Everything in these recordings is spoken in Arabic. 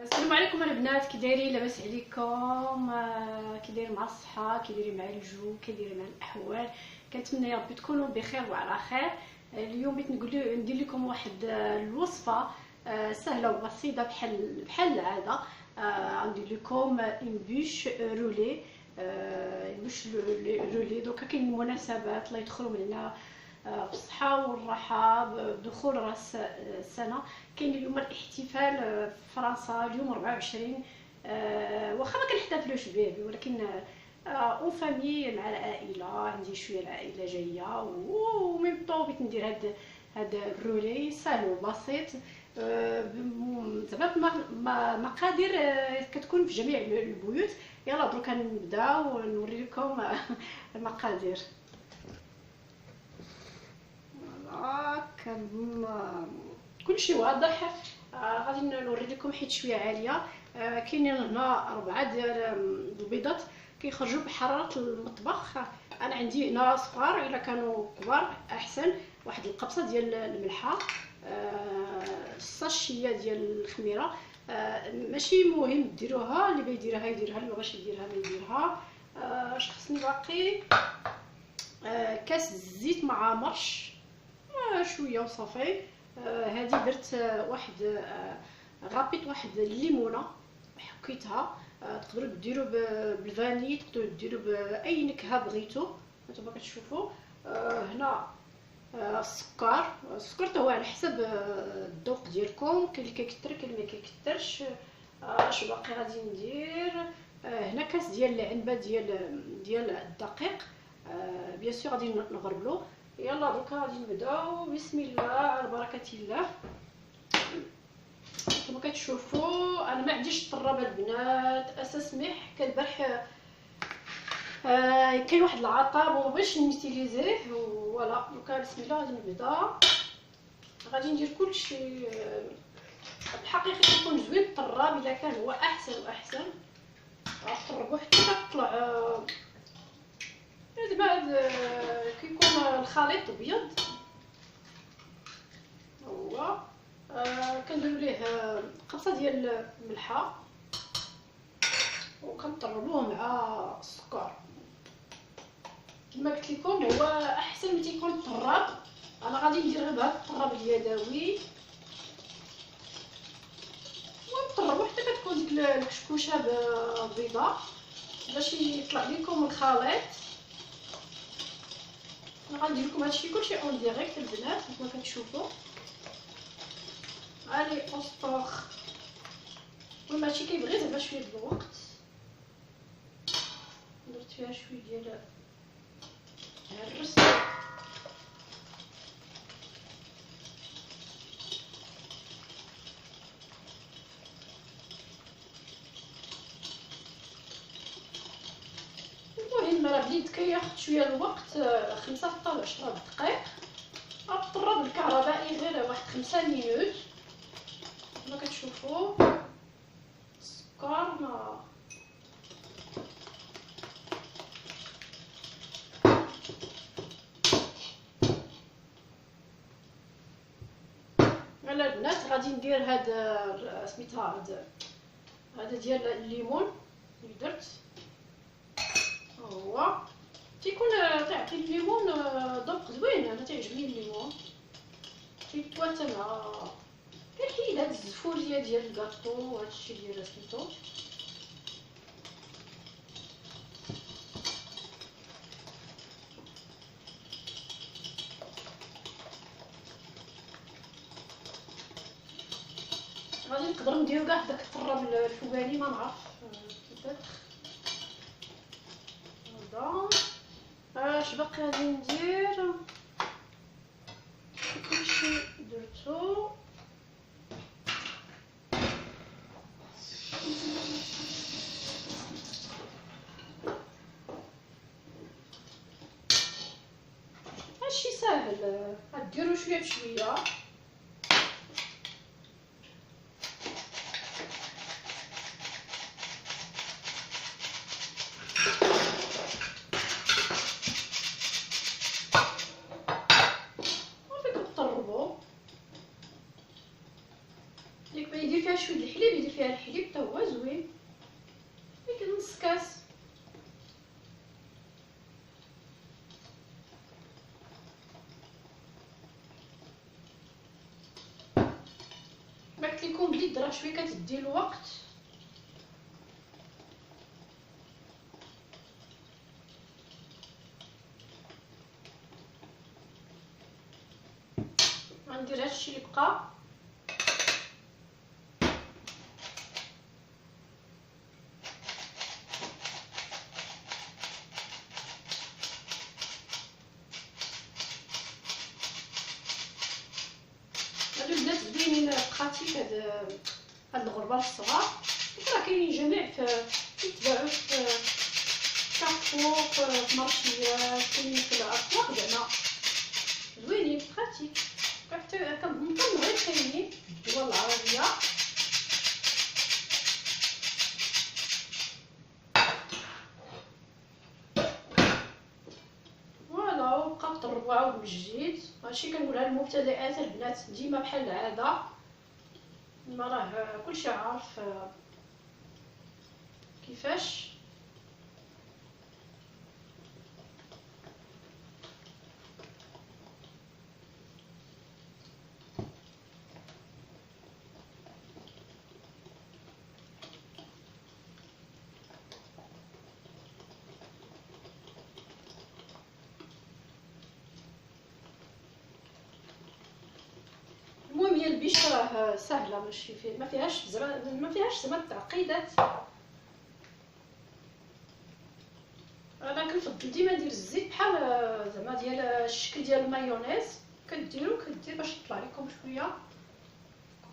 السلام عليكم البنات، كي دايرين؟ لاباس عليكم؟ كي دايرين مع الصحه؟ كي دايرين مع الجو؟ كي دايرين مع الاحوال؟ كنتمنى يا ربي تكونوا بخير وعلى خير. اليوم بغيت ندير لكم واحد الوصفه سهله وبسيطه بحال العاده. غندير لكم اون بوش رولي. بوش رولي دوكا كاين المناسبات اللي يدخلوا من هنا بالصحة والراحة بدخول راس السنة. كاين اليوم الاحتفال في فرنسا اليوم 24. واخا ما كنحتفلوش به ولكن اون فامي مع العائلة. عندي شوية العائلة جاية وميم طون بغيت ندير هاد الرولي سهل وبسيط. زعما مقادير كتكون في جميع البيوت. يلا دروك نبداو ونوري لكم المقادير. كلشي واضح. غادي نوري لكم حيت شويه عاليه. كاينين هنا 4 ديال البيضات كيخرجوا بحراره المطبخ. انا عندي هنا صغار، الا كانوا كبار احسن. واحد القبصه ديال الملحه، الساشيه ديال الخميره. ماشي مهم ديروها، اللي بيديرها يديرها، اللي بغاش يديرها ما يديرها. اش خصني باقي؟ كاس الزيت مع مرش شويه وصافي. هذه درت واحد غابيت واحد الليمونه حكيتها. تقدروا ديروا بالفاني، تقدروا ديروا باي نكهه بغيتو نتوما كتشوفوا. هنا السكر حتى هو على حسب الذوق ديالكم، كاين اللي كيكثر كاين اللي ما كيكثرش. اش باقي غادي ندير؟ هنا كاس ديال العنبه ديال الدقيق. بيان سور غادي نغربلو. يلا دوكا غادي نبداو. بسم الله على بركه الله. كما كتشوفوا انا ما عنديش الطرابه البنات، اساس ملح كالبارح. كاين واحد العقاب وما بغيتش نيتيليزيه. فوالا دوكا بسم الله غادي نبدا. غادي ندير كلشي. الحقيقه كيكون زوين الطراب، الا كان هو احسن واحسن. غطربو حتى كتطلع بعد كيكون الخليط ابيض. هو كنديروا ليه قبصه ديال الملحه وكنطربوه مع السكر. كما قلت لكم هو احسن ملي تيكون الطراب. انا غادي ندير غير بهذا الطراب اليدوي ونطربو حتى كتكون ديك الكشكوشه بيضاء باش يطلع لكم الخليط. انا غندير لكم هادشي كلشي اون ديريكت البنات كما كتشوفوا. علي اصطخ. المهم هادشي كيبغي زعما شويه د الوقت. درت فيها شويه ديال الرز. المهم راه بديت كياخد شويه الوقت، 5 حتى ل 10 دقائق. غطرب الكهربائي غير واحد 5 مينوت كما كتشوفوا. السكر على البنات. غادي ندير هذا سميتها هذا ديال الليمون اللي درت. هو تيكون تعطي الليمون ذوق زوين. انا تعجبني الليمون، تيتواتى مع كنحيد هاد الزفوريه ديال الكاطو وهادشي ديال سميتو. غادي نقدر نديرو كاع داك الطراب الفوقاني ما نعرف كيفاش. هذا اش باقي غادي ندير؟ كلشي درتو. هادشي ساهل، غديرو شويه بشويه. يدير فيها شويه الحليب، يدير فيها الحليب حتى هو زوين، يمكن نص كاس. ما قلت لكم بلي الدرا شويه كتدي الوقت. غندير هادشي اللي بقى. هادو البنات زوينين براتيك، هاد الغربال الصغار راه كاينين جميع يتباعو في كارفور، في مارشيات، كاينين في الاسواق زعما زوينين براتيك. حتى كنظن غير كاينين في الدول العربيه. فوالا وبقى تروعوا بالجديد. هادشي كنقولها للمبتدئات البنات ديما بحال العاده، ما راه كلشي عارف كيفاش. المهم هي البيش راه سهله، ماشي ما فيهاش زعما التعقيدات. انا كنفضل ديما ندير الزيت بحال زعما ديال الشكل ديال المايونيز، كدير باش تطلع لكم شويه.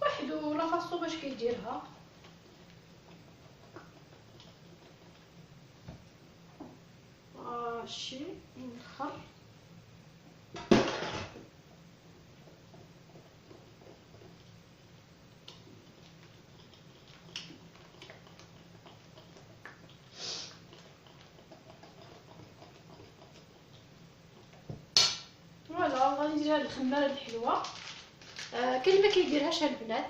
واحد ولا فاصو باش كيديرها. هادشي نخر. فوالا غادي ندير هاد الخماره الحلوه. كاين ما كيديرهاش البنات،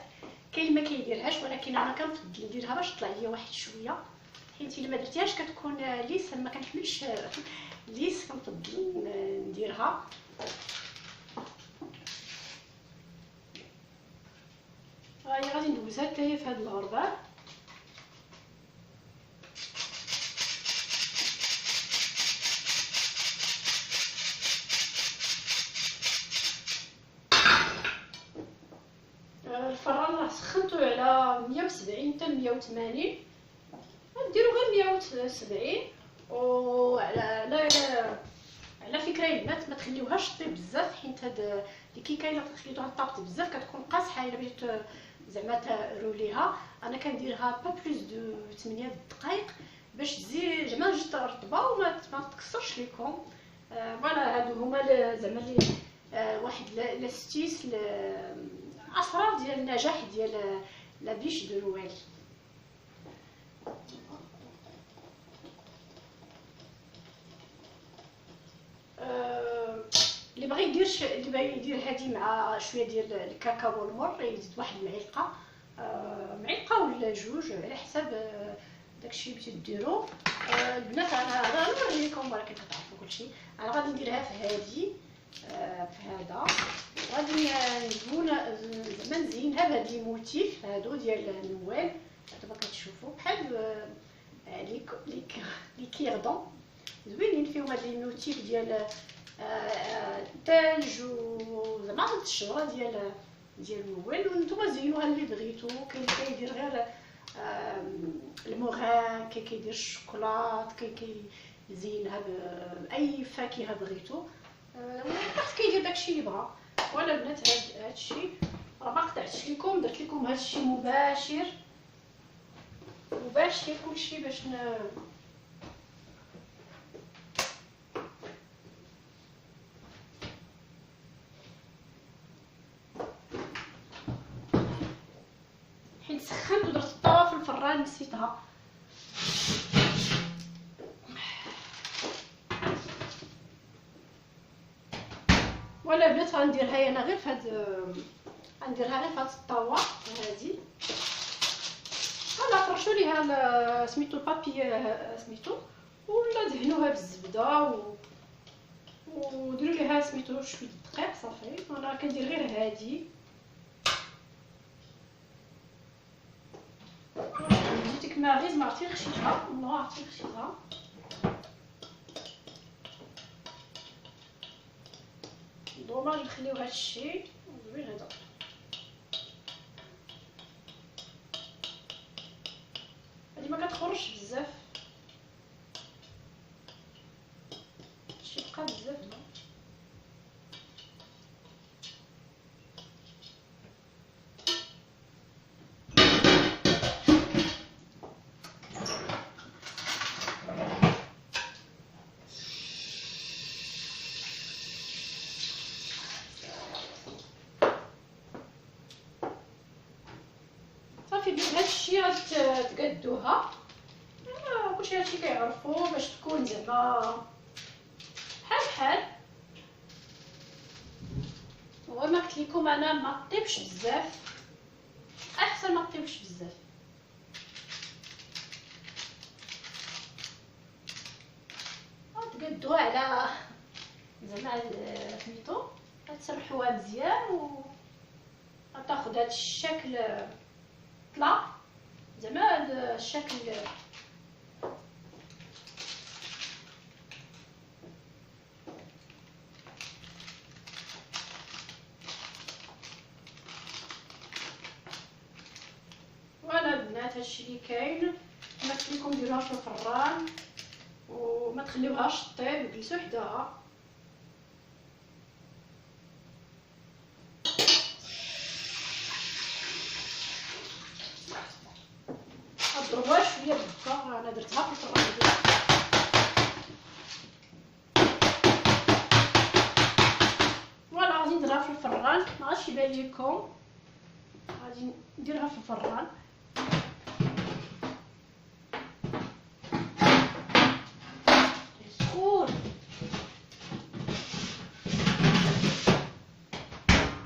كاين ما كيديرهاش، ولكن انا كنفضل نديرها باش تطلع ليا واحد شويه، حيت الا ما درتيهاش كتكون ليس، ما كنحملش ليس، كنفضل نديرها. هاهي غادي ندوزها حتى هي في هاد الغربال. الفران راه سخنتو على 170 حتى 180، نديرو غير 170. على فكره البنات ما تخليوهاش طيب بزاف، حيت هاد اللي كي كاينه خليتوها طابت بزاف كتكون قاصحه. الا بغيت زعما تروليها انا كنديرها با بلوس دو 8 دقائق باش تزيد زعما جات رطبه وما تكسرش ليكم. فوالا هادو هما زعما لي واحد لاستيس اسرار ديال النجاح ديال لا بيش دو نويل. اللي بغى يدير هادي مع شويه ديال الكاكاو المر يزيد واحد المعلقه، معلقه ولا جوج على حساب داكشي اللي بغيتو ديرو. البنات انا نوريكم ولكن كتعرفوا كلشي. انا غادي نديرها في هادي، في هذا غادي زعما نزينها بهاد لي موتيف هادو ديال النوال. دابا كتشوفوا بحال لي كيردون زوينين، فيهم هاد لي موتيف ديال الثلج وزعما هاد الشجره ديال النوال. وانتم زينوها اللي بغيتو. كاين كيدير غير الموغان، كيدير الشوكولات، كيزينها باي فاكهه بغيتو، واحد كيدير داكشي اللي بغا. ولا البنات هادشي راه ما قطعتش لكم، درت لكم هادشي مباشر كلشي باش حيت سخنت ودرت الطاوه في الفران نسيتها. ولا بنات غنديرها انا غير في هاد، غنديرها غير في هاد الطاوه هادي. فرشوا ليها سميتو البابي سميتو، ولا دهنوها بالزبده وديروا ليها سميتو شويه دقيق صافي. انا كندير غير هادي. جيتك ما غير ما عرفتي خشيتها، ما عرفتي خشيتها. دوماج نخليو هادشي زوين هذا. هادي ما كتخرجش بزاف، شي بقى بزاف لا. صافي بهادشي غتقادوها. كلشي هادشي كيعرفو باش تكون زعما بحال وما قلت لكم انا ما طيبش بزاف، احسن ما طيبش بزاف. تقادوها على زعما سميتو غتسرحوها مزيان وغتاخد هاد الشكل طلا زعما هاد الشكل. فوالا البنات هادشي اللي كاين. كما قلت لكم ديروها في الفران وما تخليوهاش طيب، جلسوا حداها. ضربوها شويه بالدقه، انا درتها في الفران فوالا. غادي نديرها في الفران، ما غاديش يبان لكم، غادي نديرها في الفران.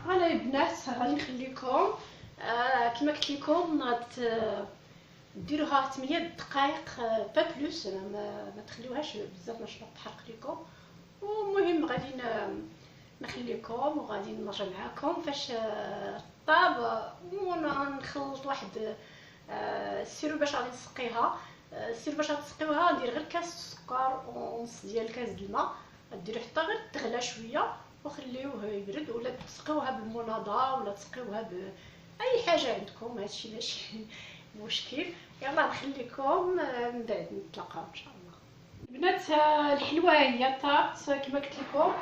فوالا البنات غادي نخليكم كما قلت لكم ديروها 8 دقائق با بلوس، ما تخليوهاش بزاف باش تحرق لكم. ومهم غادي نخليكم وغادي نرجع معاكم فاش طاب. ونخلط واحد السيرو باش غادي نسقيها. السيرو باش غتسقيوها ندير غير كاس سكر ونص ديال كاس الماء، ديروا حتى غير تغلى شويه وخليوه يبرد، ولا تسقيوها بالمناضه ولا تسقيوها باي حاجه عندكم، هادشي ماشي مشكل. يلا نخليكم من بعد نتلاقاو ان شاء الله. البنات الحلوه هي طابت كما قلت لكم.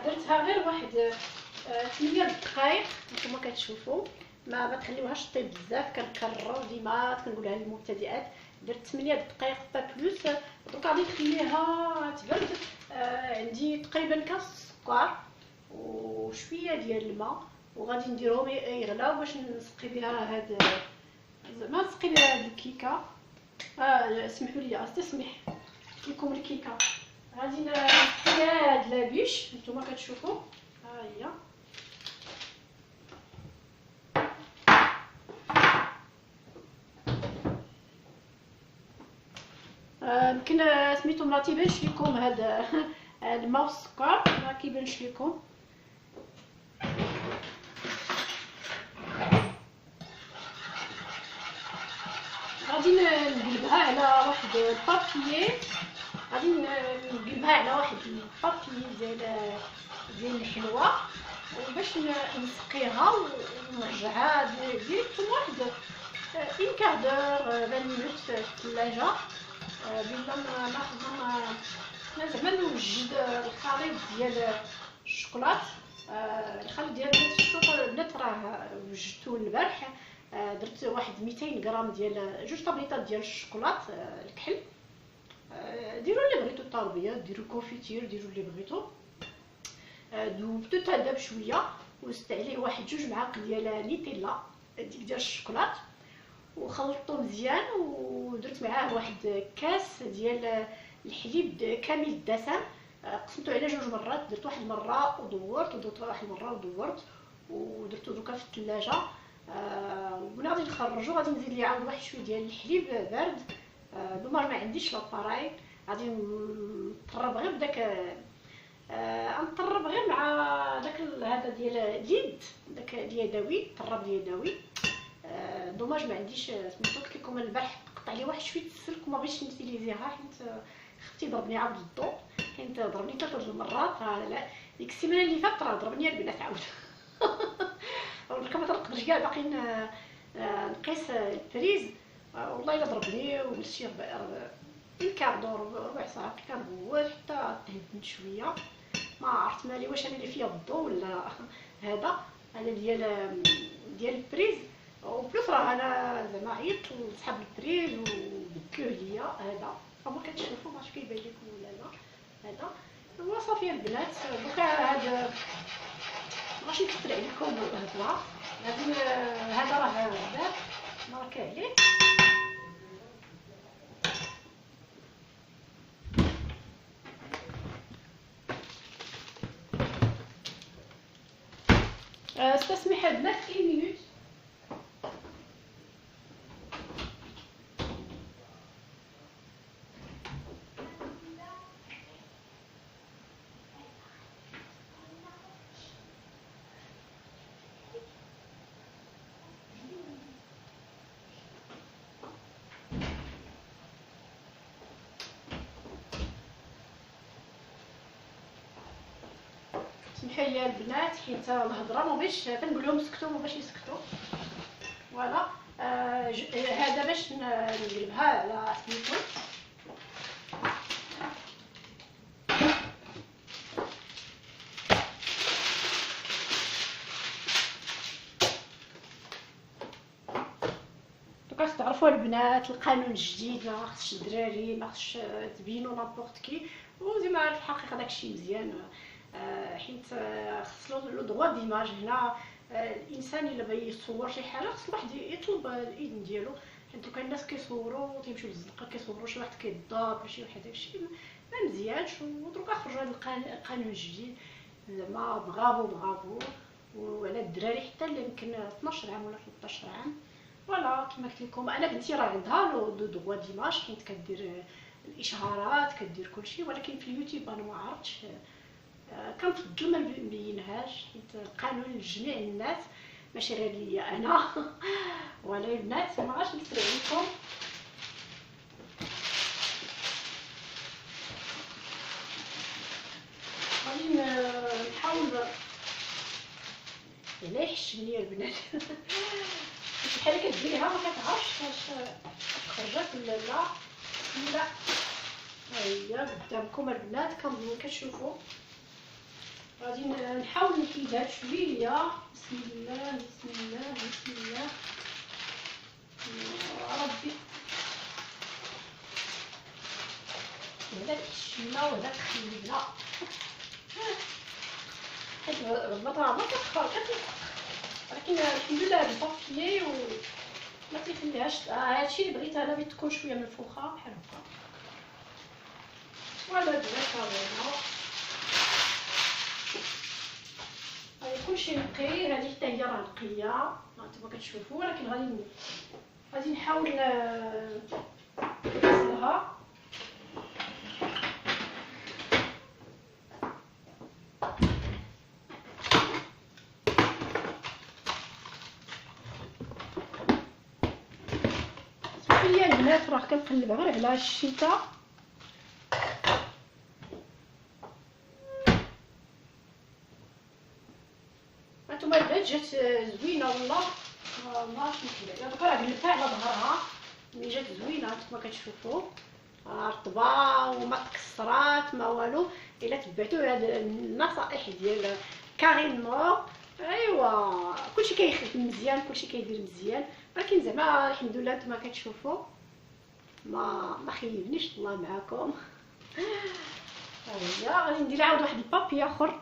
درتها غير واحد 8 دقائق نتوما كتشوفوا، ما تخليوهاش طيب بزاف. كنكرر ديما كنقولها للمبتدئات، درت 8 دقائق با بلوس. دروك غادي نخليها تبرد. عندي تقريبا كاس سكر وشويه ديال الماء، وغادي نديرهم يغلاو باش نسقي بها هاد زعما نسقي بها هاد الكيكه. سمحوا لي استسمح لكم الكيكه. غادي نسقي هاد لابيش نتوما كتشوفوا، ها هي. يمكن سميتو ما تيبانش لكم هذا الماء والسكر، ما كيبانش لكم. غادي نقلبها على واحد البابيي، غادي نقلبها على واحد البابيي ديال الحلوه وباش نسقيها ونرجعها ديريكتوم واحد اون كاردور 20 مينوت في الثلاجه. بلا ما زعما نوجد الخليط ديال الشوكولات. الخليط ديال الشوكولات البنات راه وجدته البارح. درت واحد 200 غرام ديال 2 طابليطات ديال الشوكولات الكحل. ديروا اللي بغيتو الطربيات، ديروا كونفيتير، ديروا اللي بغيتو. ذوبتو حتى داب شويه وزدت عليه واحد 2 معالق ديال نيتيلا ديال الشوكولات وخلطته مزيان، ودرت معاه واحد كاس ديال الحليب كامل الدسم. قسمته على 2 مرات، درت واحد المره ودورت ودرت واحد المره ودورت ودرتو دوكا في الثلاجه. ملي غادي نخرجو غادي نزيد ليه عاود واحد شويه ديال الحليب بارد. دوماج ما عنديش لاباراي، غادي نطرب غير بداك نطرب غير مع داك هذا ديال اليد، داك اليدوي، طرب اليدوي. دوماج ما عنديش سميتو قلت لكم البارح قطع لي واحد شويه السلك وما بغيتش نوتيليزيها حيت اختي ضربني عاود الضو، حيت ضربني 3 المرات. لا ديك السيمانه اللي فاتت راه ضربني البنات عاود ما تنقدرش كاع باقي نقيس البريز. والله الا ضربني ومشي ربع ساعه كنبول حتى تهدنت شويه. ما عرفت مالي، واش انا اللي فيا الضو ولا هذا ديال البريز. وبلوس راه انا زعما عيطت لصحاب البريز وبكيو ليا هذا، فما كتشوفوا ما عرفتش كيبان لكم ولا لا. هذا هو صافي البنات. دوكا هذا ماشي نكثر عليكم الهضره، لكن هذا راه دار بارك عليه. استسمح البنات 1 مينوت. سمحوا لي البنات حيت الهضره ما بغيتش كنقول لهم سكتوا ما باش يسكتوا. فوالا هذا باش نقلبها على سميتو. دوكا تعرفوا البنات القانون الجديد، ما خصش الدراري ما خصش تبينوا نابورت كي، وزعما في الحقيقه داكشي مزيان. حيت خص لو دغوا ديماج هنا. الانسان الا بغى يصور شي حاجه خص الواحد يطلب الاذن ديالو، حيت دوكا الناس كيصوروا تيمشيو للزنقه كيصوروا شي واحد كيضاب شي واحد داكشي ما مزيانش. ودروكا خرجوا هذا القانون الجديد، زعما برافو وعلى الدراري حتى اللي يمكن 12 عام ولا 13 عام. فوالا كما قلت لكم انا بنتي راه عندها لو دغوا ديماج حيت كدير الاشهارات كدير كلشي، ولكن في اليوتيوب انا ما عرفتش. كنفضل ما نبينهاش حيت قانون لجميع الناس ماشي غير ليا انا. ولا البنات ما غاش نسرع لكم. غادي نحاول لا يحشمني البنات. بحال كديريها ما كتعرفش واش خرجت ولا لا. لا هي قدامكم البنات كنظن كتشوفوا. غادي نحاول نكيدها شويه. بسم الله بسم الله بسم الله ربي. هذاك الشمه وهذاك الخليله حيت البطاطا ما كتخرج ولكن الحمد لله بصافيه وما تيخليهاش. هادشي اللي بغيت انا بغيت تكون شويه منفوخه بحال هكا. فوالا البنات كلشي نقي. هذه حتى هي راه نقيه نتوما كتشوفوا، ولكن غادي نحاول نغسلها. صافي يا البنات راه كنقلب غير على الشتاء. هانتوما البنات جات زوينه والله ما عرفتش نكذب. دوكا راه قلبتها على ظهرها ملي جات زوينه نتوما كتشوفوا رطبه وما تكسرات ما والو. الا تبعتوا هاد النصائح ديال كاريمون ايوا كلشي كيخدم مزيان كلشي كيدير مزيان. ولكن زعما الحمد لله نتوما كتشوفوا ما خيبنيش الله معاكم. هي غادي ندير عاود واحد البابي اخر.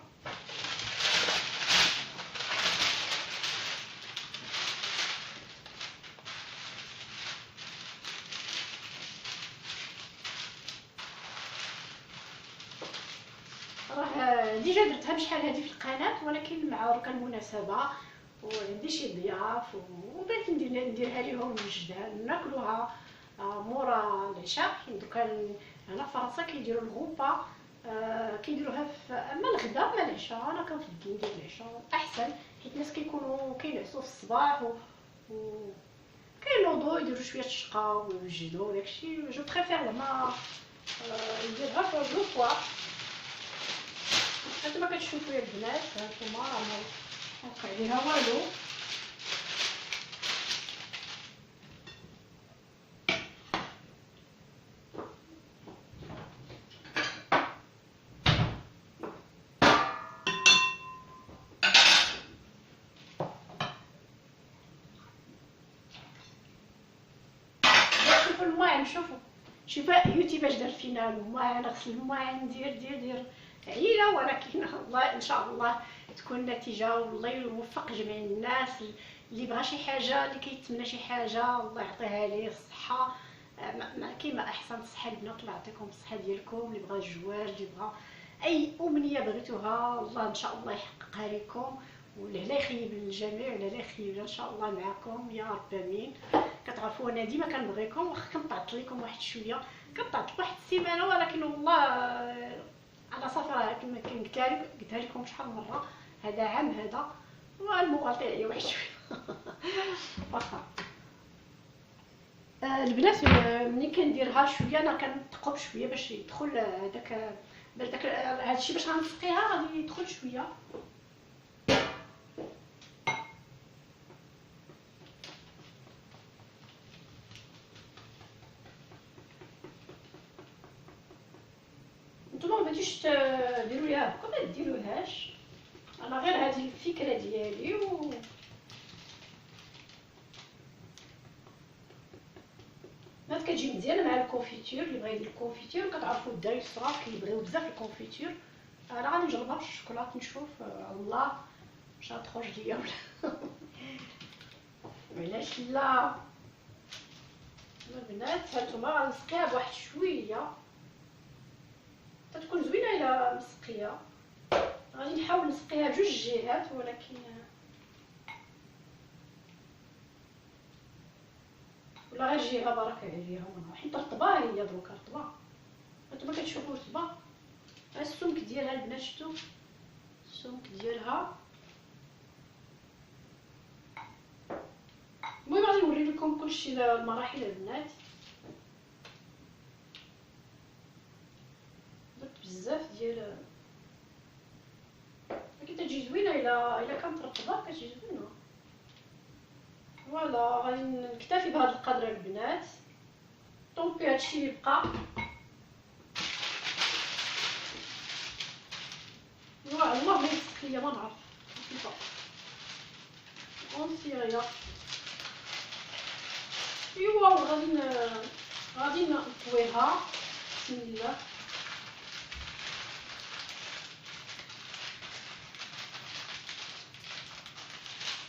راه ديجا درتها بشحال هذه في القناه، ولكن مع المناسبه وعندي شي ضياف وبغيت نديرها ليهم وجدان ناكلوها مورا العشاء. دوكا هنا في فرنسا كيديروا الغوبا، كيديروها في اما الغدا اما العشاء. انا كنفضل ندير العشاء احسن، حيت الناس كيكونوا كينعسوا في الصباح و كينوضوا يديروا شويه الشقا ويوجدوا داكشي. جو بريفير زعما نديرها في دو فوا. هانتوما كتشوفوا يا البنات، هانتوما راه ما وقع عليها والو. شوفوا الماعن، شوفوا يوتيوب دار فينا الماعن، غسل الماعن، دير عيله. ولكن الله ان شاء الله تكون النتيجه، والله يوفق جميع الناس اللي بغى شي حاجه، اللي كيتمنى شي حاجه الله يعطيها ليه الصحه. ما كيما احسن الصحه البنات، الله يعطيكم الصحه ديالكم. اللي بغى الزواج، اللي بغى اي امنيه بغيتوها، الله ان شاء الله يحققها لكم، ولا لا يخيب الجميع ولا لا يخيب ان شاء الله معكم يا رب امين. كتعرفوا انا ديما كنبغيكم، واخا كنطعط لكم واحد شويه، كنطعط واحد السيمانه، ولكن والله على صفرة كما قلتها لكم شحال من مره. هذا عام هذا والمغالطه عليا واحد شويه واخا. البنات ملي كنديرها شويه انا كنثقب شويه باش يدخل هذاك هادشي، باش غنسقيها غادي يدخل شويه. نتوما مبغيتوش ديروا ليها هكا ما ديروهاش، انا غير هذه الفكره ديالي. بنات كتجي مزيانه مع الكونفيتور. اللي بغا يدير الكونفيتور كتعرفوا الدراري الصغار كيبغيو بزاف الكونفيتور. انا غادي نجربها بالشوكولاط نشوف الله واش غتخرج ليا ولا علاش لا. البنات هانتوما غنسقيها بواحد شويه، تتكون زوينه الا مسقيه. غادي نحاول نسقيها بجوج جهات، ولكن ولا غير جهه برك عليها حيت رطبه. هي دروكا رطبه، هانتوما كتشوفوا رطبه. السمك ديالها البنات شفتوا السمك ديالها. المهم غادي نوري لكم كلشي المراحل البنات. درت بزاف ديال كتجي زوينه الا كانت رطبه، كتجي زوينه. فوالا غادي نكتفي بهذا القدر البنات. طومبي هادشي اللي بقى. والله ما يسق ليا، ما نعرف كيفاش اونسيريا. ايوا غادي نطويها بسم الله.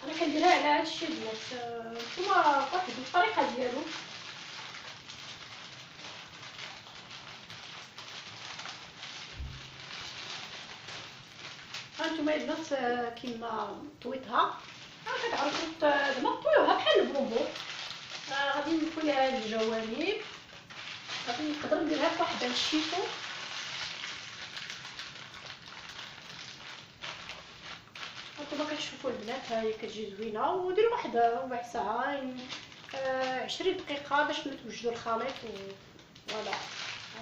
انا كنديرها على هادشي البنات، نتوما واحد الطريقه ديالو. هانتوما البنات كيما طويتها كتعرفوا زعما طويوها بحال البونبون. غادي نطوي ليها الجوانب، غادي نقدر نديرها في واحد الشيفون. هانتوما كتشوفوا البنات ها هي كتجي زوينه. وديروا واحد ربع ساعه 20 دقيقه باش نتوجدوا الخليط فوالا.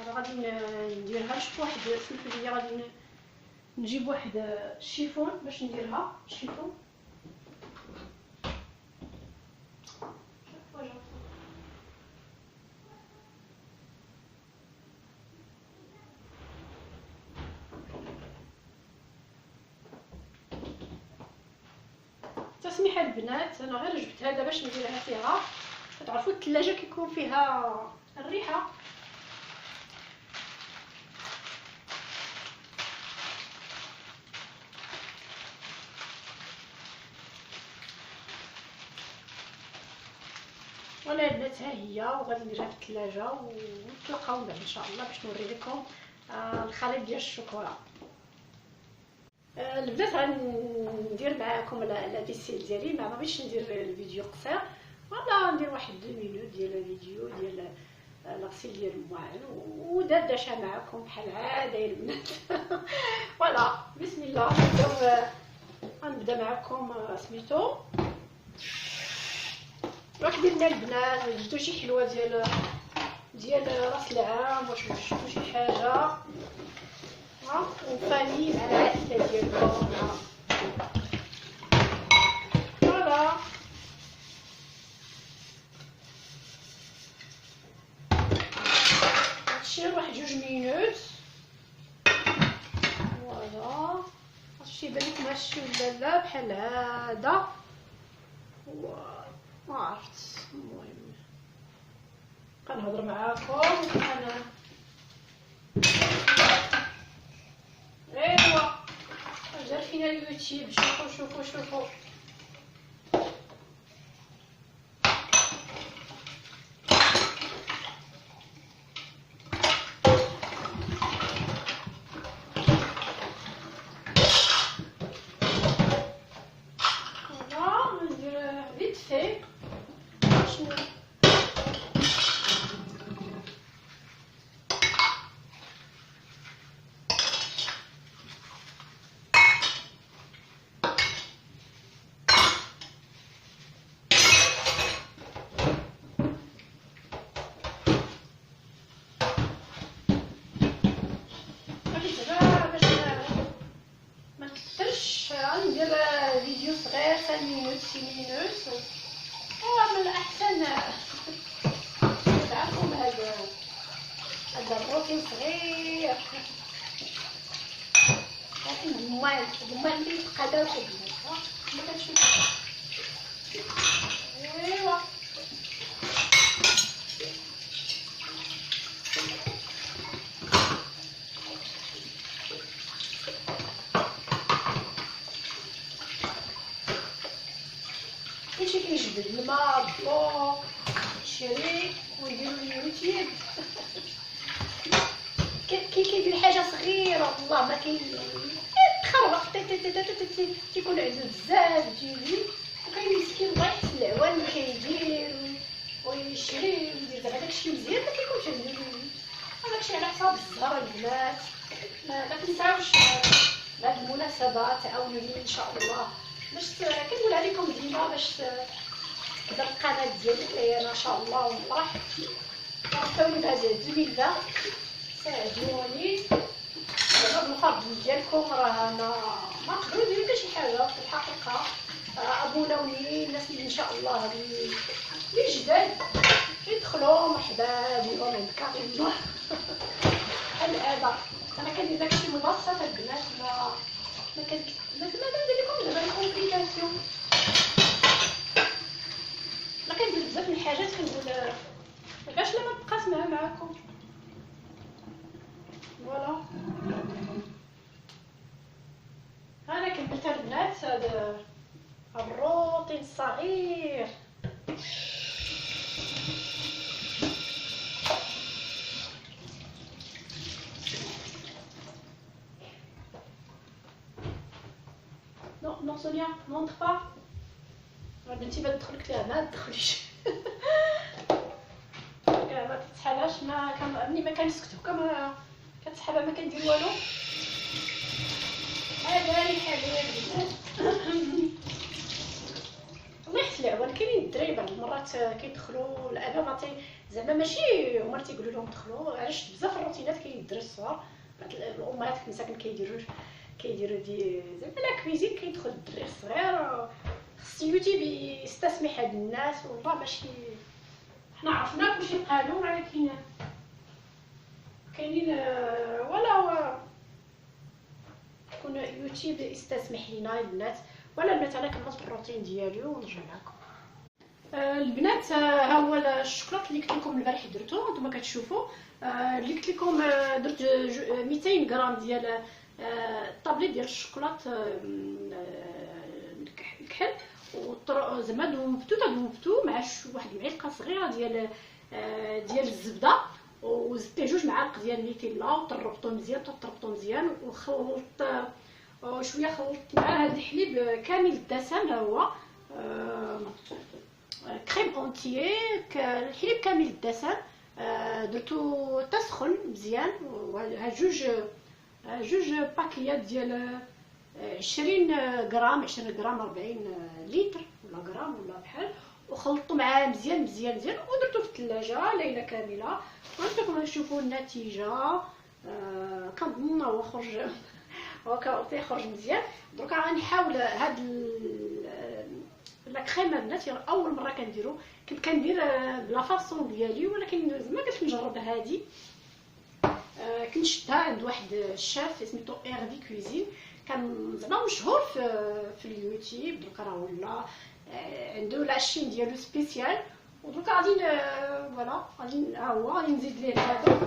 انا غادي نديرها. نشوف واحد سمحوا لي، غادي نجيب واحد شيفون باش نديرها شيفون. تسميحه البنات، انا غير جبت هذا باش نديرها فيها. كتعرفوا الثلاجه كيكون فيها الريحه. وانا البنات ها هي، وغادي نديرها في الثلاجه ونتلاقاو بعد ان شاء الله باش نوري لكم الخليط ديال الشوكولا. البنات غندير معاكم لا فيسيل ديالي، ما بغيتش ندير الفيديو قصير، ولا ندير واحد 2 مينوت ديال الفيديو ديال الغسيل ديال المواعن ودردشه معكم بحال العاده يا البنات. فوالا بسم الله غنبدا معكم. سميتو واش درنا البنات؟ وجدتو شي حلوه ديال راس العام، واش وجدتو شي حاجه ها وفاني مع العائله ديالكم. فوالا هادشي واحد 2 مينوت. فوالا هادشي يبان لكم هادشي ولا لا بحال هذا، ما عرفت. المهم كنهضر معاكم ايوا اش دار فينا اليوتيوب. شوفوا فوالا ندير فيت في شنو ندير فيديو صغير 5 مينوت 6 مينوت. من الاحسن تعرفوا هذا الروتين صغير، لكن المهم اللي تقدر تبني ما كتشوفوا. ايوا كلشي كيجبد الماء الضوء الشري ويديروا اليوتيوب. كيدير حاجه صغيره والله ما تخربق تيكون عنده بزاف ديالي، وكاين مسكين الله يحسن العوان اللي كيدير ويشري ويدير زعما داكشي مزيان، ما كيكونش عنده داكشي على حساب الزهر البنات. ما تنساوش بهاد المناسبه تعاونوني ان شاء الله باش كنقول عليكم ديما باش تبدا القناه ديالي انا ان شاء الله ونفرح. عطوني بهذا 2020 ساعدوني بالفضل ديالكم، راه انا ما نقدروا نديرو حتى شي حاجه في الحقيقه. ابوناوني الناس اللي ان شاء الله اللي جداد يدخلوا مرحبا بهم عند كريم. بحال هذا انا كندير داكشي مبسط البنات، ما كندير لكم زعما الكومبليكاسيون. ما كندير بزاف من الحاجات كنقول باش لما نتقاسمها معكم. فوالا انا كملت البنات هذا الروتين الصغير. نو سونيا نونطخ با بنتي ما تدخلك لها، ما تدخليش. ما تتسحبهاش، ملي ما كنسكتو كتسحبها ما كندير والو. هذا لي حبيبي الله يحسن العوان. كاينين الدراري بعض المرات كيدخلوا الاباء زعما ماشي هما اللي تيقولوا لهم دخلوا، علاش بزاف الروتينات كاين الدراري الصغار الامهات المساكن كيديروا زعما لا كويزين كيدخل الدري الصغير. خص اليوتيوب يستسمح هاد الناس والله ماشي حنا عرفنا كلشي قالوا، ولكن كاينين ولا كون يوتيوب يستسمح لينا البنات. ولا البنات انا كنبات بالروتين ديالي ونرجع لكم. البنات ها هو الشوكولات اللي قلت لكم البارح درتو نتوما كتشوفوا. اللي قلت لكم درت 200 غرام ديال الطابليت ديال الشوكولات الكحل، زعما ذوبتو مع واحد المعلقه صغيره ديال الزبده، وزدت 2 معالق ديال النيتيلا وطربطو مزيان وخلطت وشويه خلطت معاه هذا الحليب كامل الدسم، ها هو كريم اونتيي، الحليب كامل الدسم. درتو تسخن مزيان، وهاد جوج باكيات ديال 20 غرام 20 غرام 40 لتر ولا غرام ولا بحال، وخلطته معاه مزيان مزيان مزيان، ودرتو في الثلاجه ليله كامله. وانتم تشوفوا النتيجه. كنظن هو خرج هو تيخرج مزيان. دروكا غنحاول هاد لا كريم البنات اول مره كنديرو، كنت كندير بلا فاصون ديالي، ولكن زعما قلت نجرب هادي. كنت شفتها عند واحد الشاف سميتو ايرفي كويزين، كان زعما مشهور في اليوتيوب. دروكا راه ولا عنده لاشين ديالو سبيسيال. ودروكا غادي فوالا غادي ها هو غادي نزيد ليه هادو.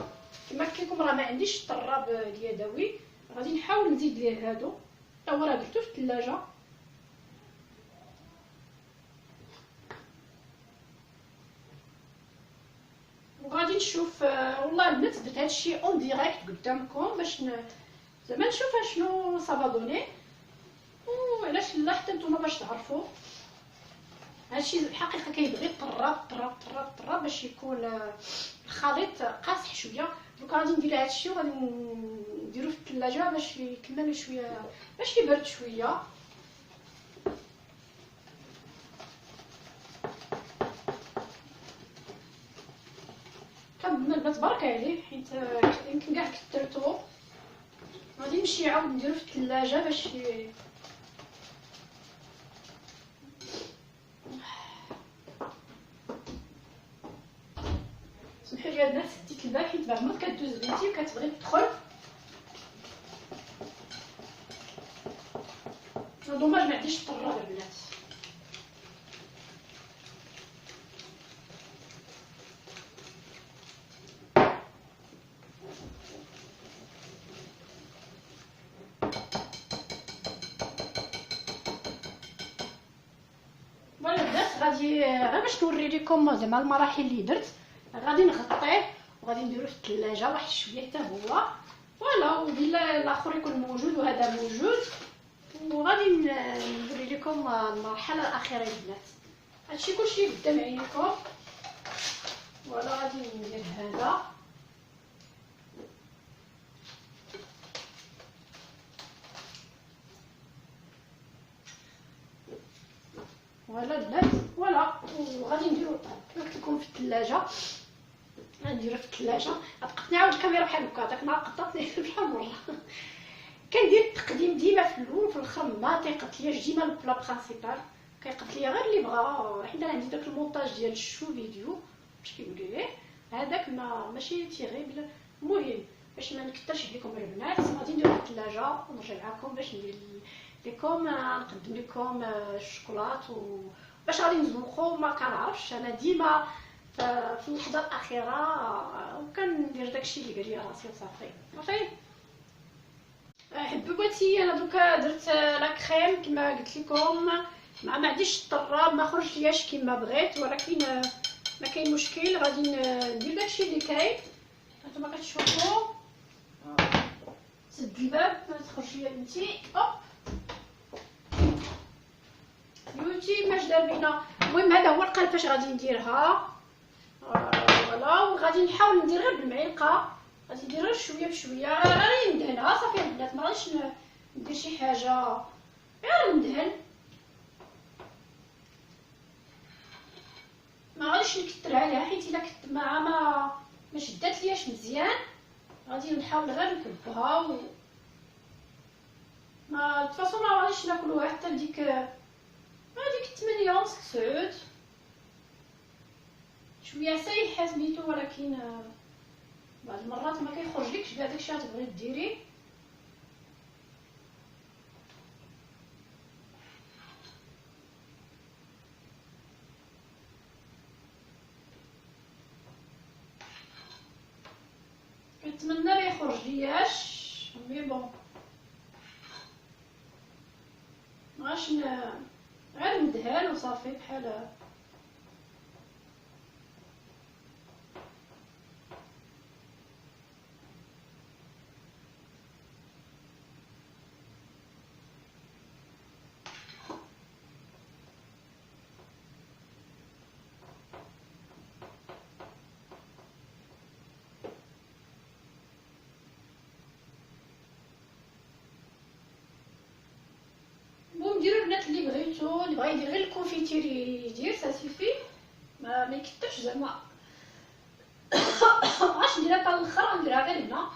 كما قلت لكم راه ما عنديش الطراب اليدوي، غادي نحاول نزيد ليه هادو. تا هو راه درتو في الثلاجه. وغادي نشوف والله البنات درت هادشي اون ديريكت قدامكم باش زعما نشوف شنو صافا دوني، وعلاش لا حتى نتوما باش تعرفوا. هادشي الحقيقه كيبغي طراب طراب طراب طراب باش يكون الخليط قاصح شويه. دونك غادي ندير هادشي وغادي نديرو في الثلاجه باش يكمل شويه، باش يبرد شويه. كنظن البنات برك عليه حيت يمكن كاع كثرتو. غادي نمشي عاود نديرو في الثلاجه باش سمحوا لي البنات سديت الباب حيت بعد ما كدوز بنتي وكتبغي تدخل. دوماج ما عنديش الطراب البنات. غادي غير باش نوري لكم زعما المراحل اللي درت. غادي نغطيه وغادي نديروه في الثلاجه واحد شويه حتى هو فوالا، وبلا الاخر يكون موجود وهذا موجود. وغادي نوري لكم المرحله الاخيره البنات. هادشي كلشي قدام عينيكم. فوالا غادي ندير هذا فوالا البنات. فوالا وغادي نديرو كما قلت لكم في الثلاجه. غنديرو في الثلاجه. عقدت نعاود الكاميرا بحال هكا، داك النهار قطعتني بحال مره. كندير التقديم ديما في الاول في الاخر ما تيقتلياش ديما البلا برينسيبال، كيقتل ليا غير اللي بغا. حيت انا عندي داك المونتاج ديال الشو فيديو باش كيقولوا ليه هذاك ماشي تيغيبل. المهم باش ما نكثرش عليكم البنات غادي نديرو في الثلاجه ونرجع معكم باش ندير لكم نقدم لكم الشوكولات باش غادي نزوقو. ما كنعرفش انا ديما في اللحظه الاخيره وكندير داكشي اللي قال لي راسي وصافي صافي. حبوباتي انا دوكا درت لا كريم كما قلت لكم. ما عنديش الطراب ما خرج لياش كما بغيت، ولكن ما كاين مشكل. غادي ندير داكشي اللي كاين. هانتوما كتشوفوا سد الباب ما تخرجي يا بنتي. بيوتي ماش دار بينا. المهم هذا هو القالب فاش غادي نديرها. فوالا وغادي نحاول ندير غير بالمعلقه. غادي ندير غير شويه بشويه غير ندهنها صافي البنات. ما غاديش ندير شي حاجه غير ندهن. ما غاديش نكثر عليها حيت الا كنت ما شدات لياش مزيان. غادي نحاول غير نكبها ما تفاصون ما غاديش ناكلوها حتى لديك 8 ونص 9. شويه سايحه سميتو، ولكن بعض المرات ما كيخرجلكش بهذاك الشيء تبغي ديري. كنتمنى ما يخرج لياش مي بون ماش غير ندهن وصافي بحال بغيتو اللي بغا يدير غير الكونفيتير يدير سافيفي، ما يكترش زعما. مابغاش نديرها حتى الاخر، غنديرها غير هنا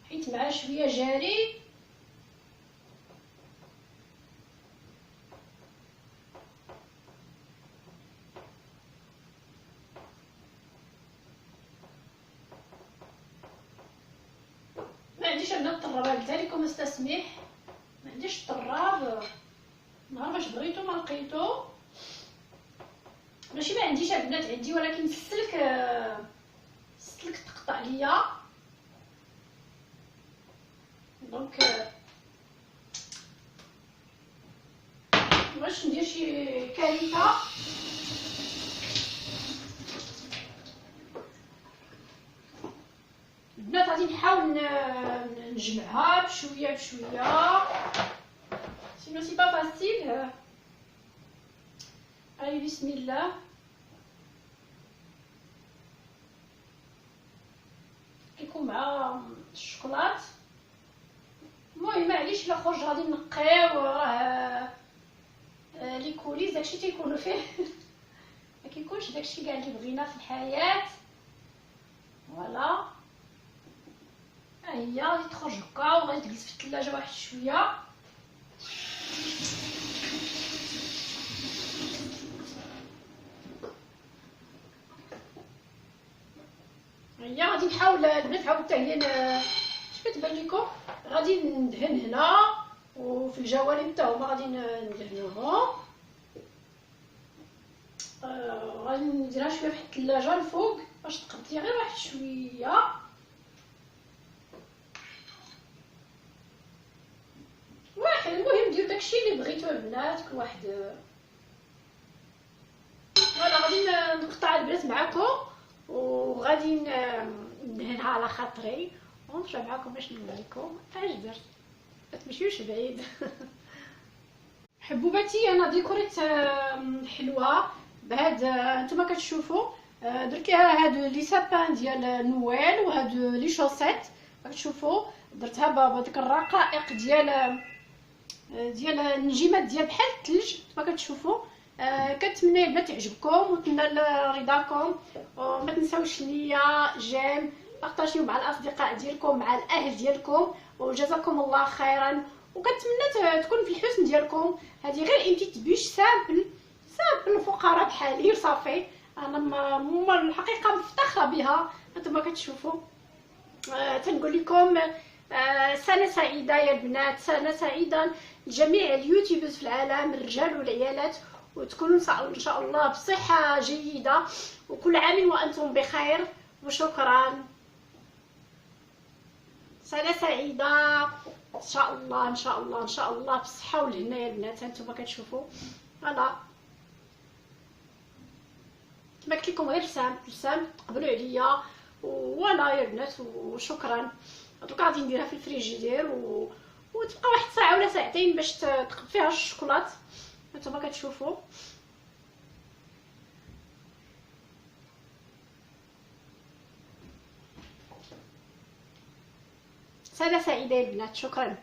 حيت معاه شويه جاري. ما عنديش انا الطراب، قلت لكم استسمح، ما عنديش الطراب، نهار باش بغيتو ما لقيتو. ماشي ما عنديش البنات، عندي ولكن السلك تقطع ليا، دونك باش ندير شي كارثه. البنات غادي نحاول نجمعها بشويه بشويه، سينو سي با فاسيل. اي بسم الله. كيكون مع الشوكولات. المهم معليش لا خرج غادي نقيو، راه لي كوليس داكشي تيكونوا فيه ما كيكونش داكشي كاع اللي بغينا في الحياه. فوالا ها هي غادي تخرج هكا وغادي تجلس في الثلاجه واحد شويه. هي غادي نحاول البنات عاود حتى هي اش كتبان لكم، غادي ندهن هنا وفي الجوانب حتى هما غادي ندهنوهم. غادي نديرها شويه في الثلاجه الفوق باش تقضي غير واحد شويه. واحد المهم ديروا داكشي اللي بغيتو البنات، كل واحد. فوالا غادي نقطع البنات معاكم وغادي ندهنها على خاطري ونرجع معاكم باش نقول لكم اش درت. ما تمشيوش بعيد. حبوباتي انا ديكوريت حلوه بهاد نتوما كتشوفوا، درت ليها هادو لي سابان ديال نويل وهادو لي شوسيت كتشوفوا، درتها بهذيك الرقائق ديال النجيمات ديال بحال الثلج كما كتشوفوا. كنتمنى البنات يعجبكم وتنال رضاكم، وما تنساوش ليا جيم، بارطاجيو مع الاصدقاء ديالكم مع الاهل ديالكم، وجزاكم الله خيرا. وكنتمنى تكون في الحسن ديالكم. هذه غير ايمتيت بيش سامبل الفقراء بحالي وصافي. انا الحقيقه مفتخره بها انتما كتشوفوا. تنقول لكم سنه سعيده يا البنات، سنه سعيده لجميع اليوتيوبرز في العالم، الرجال والعيالات، وتكونوا ان شاء الله بصحه جيده، وكل عام وانتم بخير، وشكرا. سنه سعيده ان شاء الله ان شاء الله ان شاء الله بالصحه والهنا يا البنات. هانتوما كتشوفوا فوالا كما قلت لكم غير سامبل تقبلوا عليا ولا يا البنات، وشكرا. دوكا غادي نديرها في الفريجيدير وتبقى واحد ساعه ولا ساعتين باش تقب فيها الشوكولات. هانتوما كتشوفوا سنه سعيده يا البنات، شكرا.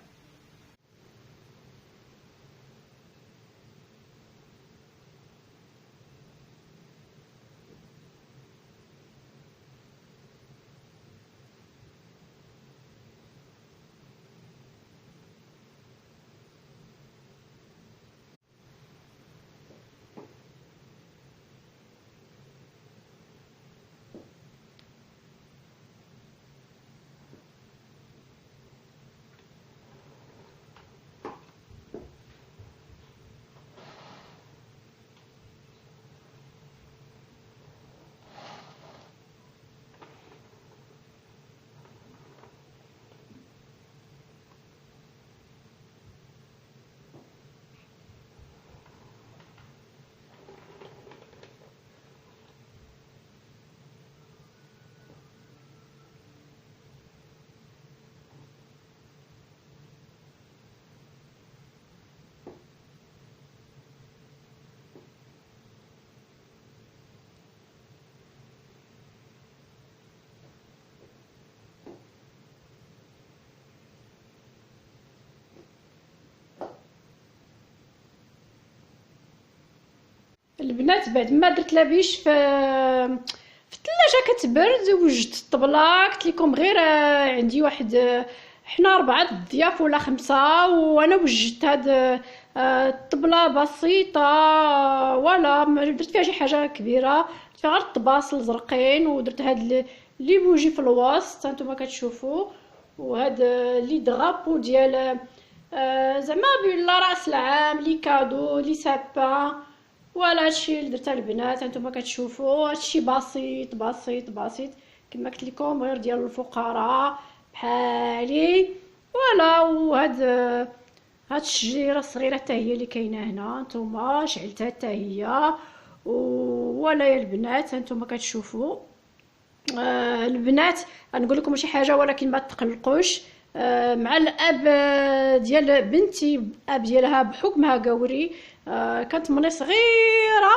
البنات بعد ما درت لابيش في الثلاجه كتبرد، وجدت الطبله قلت لكم غير عندي واحد حنا 4 ضياف ولا 5، وانا وجدت هاد الطبله بسيطه، ولا ما درت فيها شي حاجه كبيره، درت فيها غير الطباصل زرقين، ودرت هاد لي بوجي في الوسط هانتوما كتشوفوا، وهاد لي درابو ديال زعما بلا راس العام، لي كادو، لي سابان. ولا هادشي اللي درتها البنات هانتوما كتشوفوا، هادشي بسيط بسيط بسيط كما قلت لكم، غير ديال الفقراء بحالي. ولا هاد الشجيره الصغيره حتى هي اللي كاينه هنا نتوما شعلتها حتى هي. ولا يا البنات هانتوما كتشوفوا البنات غنقول لكم شي حاجه ولكن ما تقلقوش. مع الاب ديال بنتي، الاب ديالها بحكمها قوري، كانت مني صغيره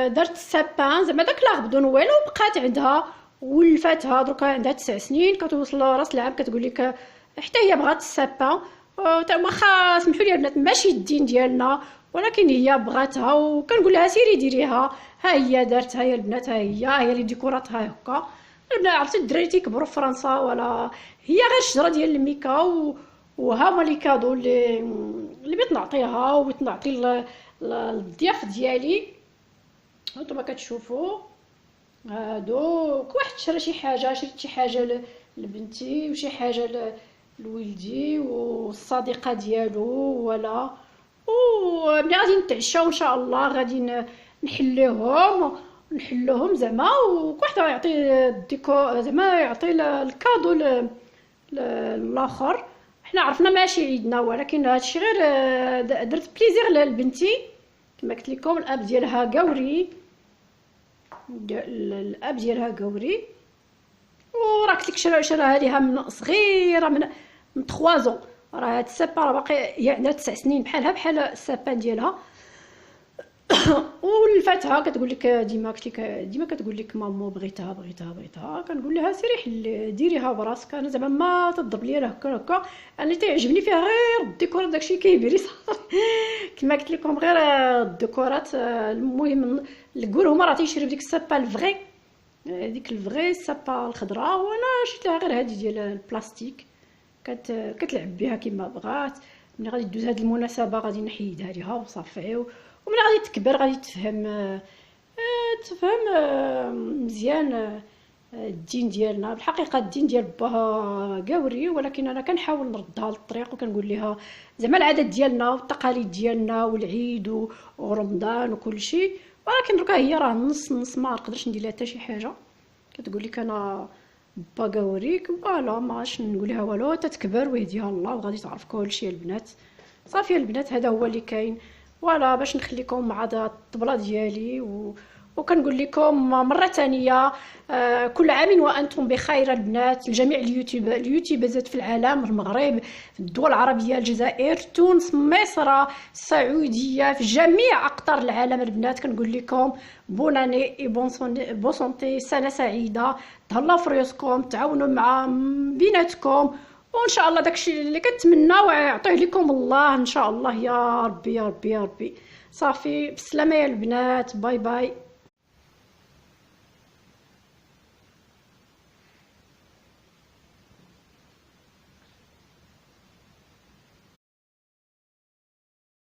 درت السابان زعما داك لاغ بدون والو، وبقات عندها ولفاتها دركا عندها 9 سنين، كتوصل راس العام كتقول لك حتى هي بغات السابان. واخا سمحوا لي البنات ماشي الدين ديالنا، ولكن هي بغاتها وكنقول لها سيري ديريها. ها هي دارتها يا البنات، هي اللي ديكوراتها هكا. البنات عرفتي الدراري تيكبروا في فرنسا، ولا هي غير شجره ديال الميكا وها هما لي كادو اللي بغيت نعطيها وبغيت نعطي الضياف ديالي. هانتوما كتشوفوا هادوك، واحد شرا شي حاجه، شريت شي حاجه لبنتي وشي حاجه لولدي والصديقه ديالو. ولا وملي غادي نتعشاو ان شاء الله غادي نحلوهم زعما، وكل واحد يعطي الديكو زعما يعطي الكادو الاخر. حنا عرفنا ماشي عيدنا، ولكن هادشي غير درت بليزير لبنتي كما قلت لكم. الاب ديالها قوري، الاب ديالها قوري، وراه قلت لك شراها ليها من صغيره، من 3 زون. راه هاد السابان راه باقي هي عندها 9 سنين بحالها بحال السابان ديالها. ولفاتها كتقول لك ديما، قلت لك ديما كتقول لك مامو بغيتها بغيتها بغيتها. كنقول لها سيري حلي ديريها براسك، انا زعما ما تضرب ليا هكا هكا، انا اللي تعجبني فيها غير الديكورات داكشي كيبري صافي. كما قلت لكم غير الديكورات. المهم الكول هما راه تيشريو ديك السابا الفغي، ديك الفغي السابا الخضراء، وانا شريت لها غير هذه ديال البلاستيك كتلعب بها كما بغات. ملي غادي دوز هاد المناسبه غادي نحيدها ليها وصافي، وملي غادي تكبر غادي تفهم مزيان الدين ديالنا. بالحقيقه الدين ديال باها قوري، ولكن انا كنحاول نردها للطريق وكنقول لها زعما العادات ديالنا والتقاليد ديالنا والعيد ورمضان وكل شيء. ولكن دركا هي راه نص نص، ما نقدرش ندير لها حتى شي حاجه. كتقول لك انا با قوريك، فوالا ماش نقول لها والو، تتكبر ويهديها الله وغادي تعرف كل شيء البنات. صافي البنات هذا هو اللي كاين. ولا باش نخليكم مع الطبله ديالي وكنقول لكم مره ثانيه كل عام وانتم بخير البنات. لجميع اليوتيوبرات في العالم، المغرب، في الدول العربيه، الجزائر، تونس، مصر، السعوديه، في جميع اقطار العالم البنات. كنقول لكم بوناني اي بون سونتي، سنه سعيده، تهلاو في ريوسكم، تعاونوا مع بيناتكم، وان شاء الله داكشي اللي كنتمناو يعطيه لكم الله ان شاء الله. يا ربي يا ربي يا ربي. صافي بالسلامه يا البنات، باي باي.